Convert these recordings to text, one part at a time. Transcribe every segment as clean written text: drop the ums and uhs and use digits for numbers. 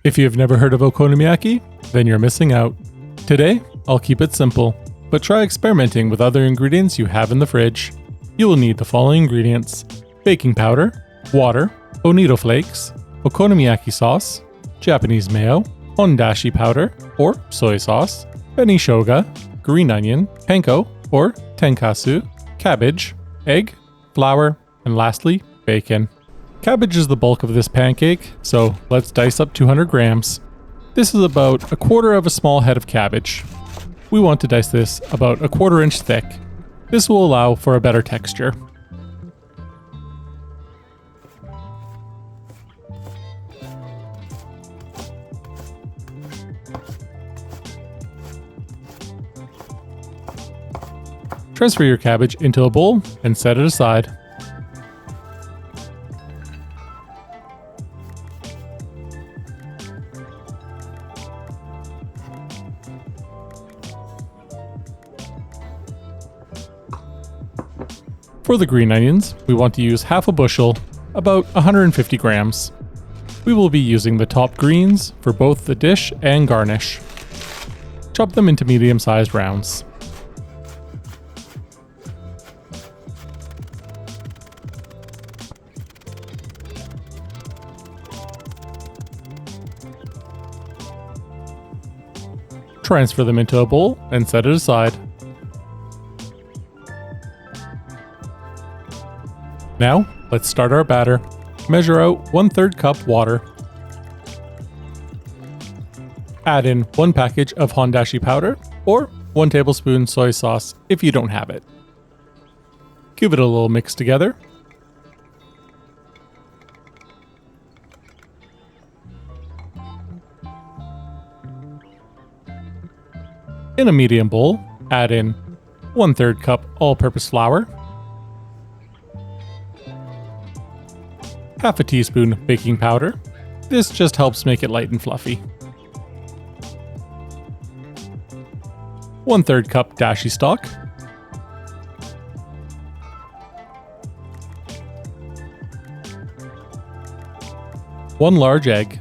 If you have never heard of Okonomiyaki, then you're missing out. Today, I'll keep it simple, but try experimenting with other ingredients you have in the fridge. You will need the following ingredients: baking powder, water, Bonito flakes, Okonomiyaki sauce, Japanese mayo, ondashi powder or soy sauce, beni shoga, green onion, panko or tenkasu, cabbage, egg, flour, and lastly, bacon. Cabbage is the bulk of this pancake, so let's dice up 200 grams. This is about a quarter of a small head of cabbage. We want to dice this about a 1/4 inch thick. This will allow for a better texture. Transfer your cabbage into a bowl and set it aside. For the green onions, we want to use half a bushel, about 150 grams. We will be using the top greens for both the dish and garnish. Chop them into medium-sized rounds. Transfer them into a bowl and set it aside. Now, let's start our batter. Measure out 1/3 cup water. Add in 1 package of ondashi powder or 1 tablespoon soy sauce if you don't have it. Give it a little mix together. In a medium bowl, add in 1/3 cup all-purpose flour, half a teaspoon baking powder. This just helps make it light and fluffy. 1/3 cup dashi stock, one large egg,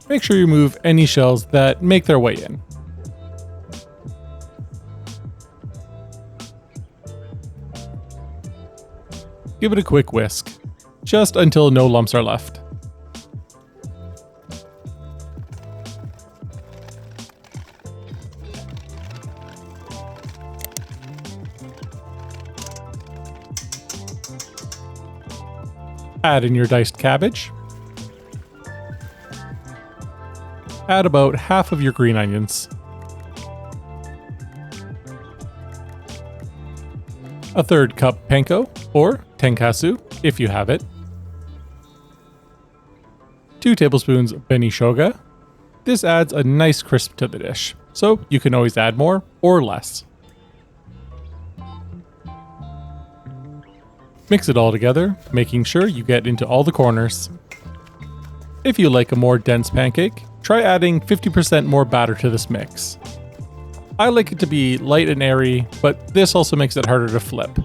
make sure you remove any shells that make their way in. Give it a quick whisk, just until no lumps are left. Add in your diced cabbage. Add about half of your green onions. A 1/3 cup panko or tenkasu if you have it. 2 tablespoons beni shoga. This adds a nice crisp to the dish, so you can always add more or less. Mix it all together, making sure you get into all the corners. If you like a more dense pancake, try adding 50% more batter to this mix. I like it to be light and airy, but this also makes it harder to flip.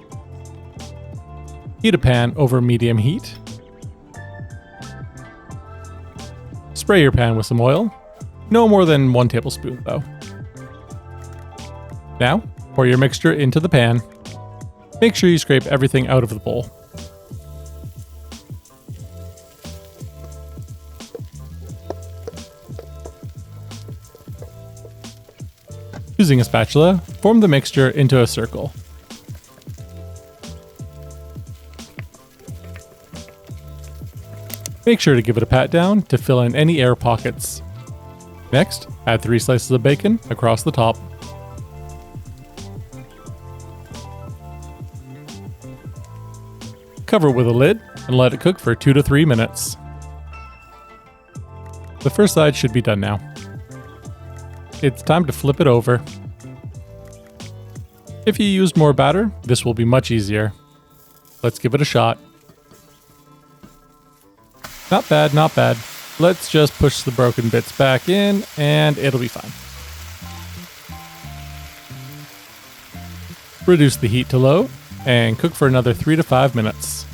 Heat a pan over medium heat. Spray your pan with some oil, no more than 1 tablespoon though. Now, pour your mixture into the pan. Make sure you scrape everything out of the bowl. Using a spatula, form the mixture into a circle. Make sure to give it a pat down to fill in any air pockets. Next, add 3 slices of bacon across the top. Cover with a lid and let it cook for 2 to 3 minutes. The first side should be done now. It's time to flip it over. If you used more batter, this will be much easier. Let's give it a shot. Not bad, not bad. Let's just push the broken bits back in and it'll be fine. Reduce the heat to low and cook for another 3 to 5 minutes.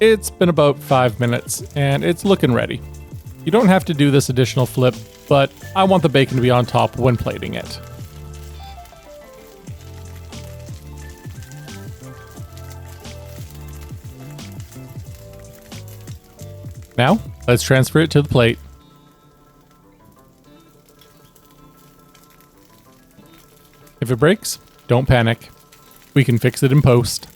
It's been about 5 minutes, and it's looking ready. You don't have to do this additional flip, but I want the bacon to be on top when plating it. Now, let's transfer it to the plate. If it breaks, don't panic. We can fix it in post.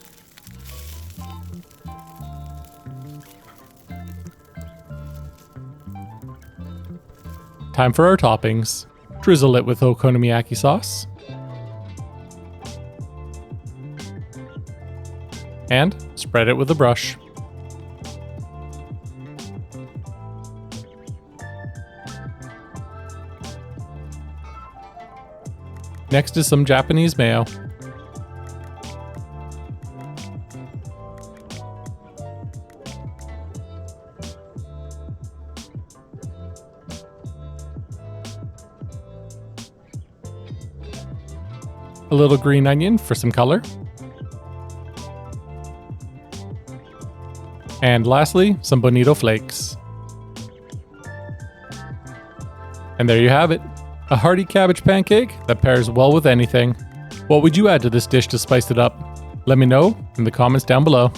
Time for our toppings. Drizzle it with Okonomiyaki sauce. And spread it with a brush. Next is some Japanese mayo. A little green onion for some color. And lastly, some Bonito flakes. And there you have it. A hearty cabbage pancake that pairs well with anything. What would you add to this dish to spice it up? Let me know in the comments down below.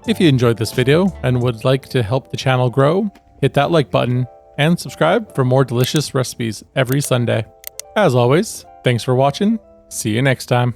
If you enjoyed this video and would like to help the channel grow, hit that like button and subscribe for more delicious recipes every Sunday. As always, thanks for watching. See you next time.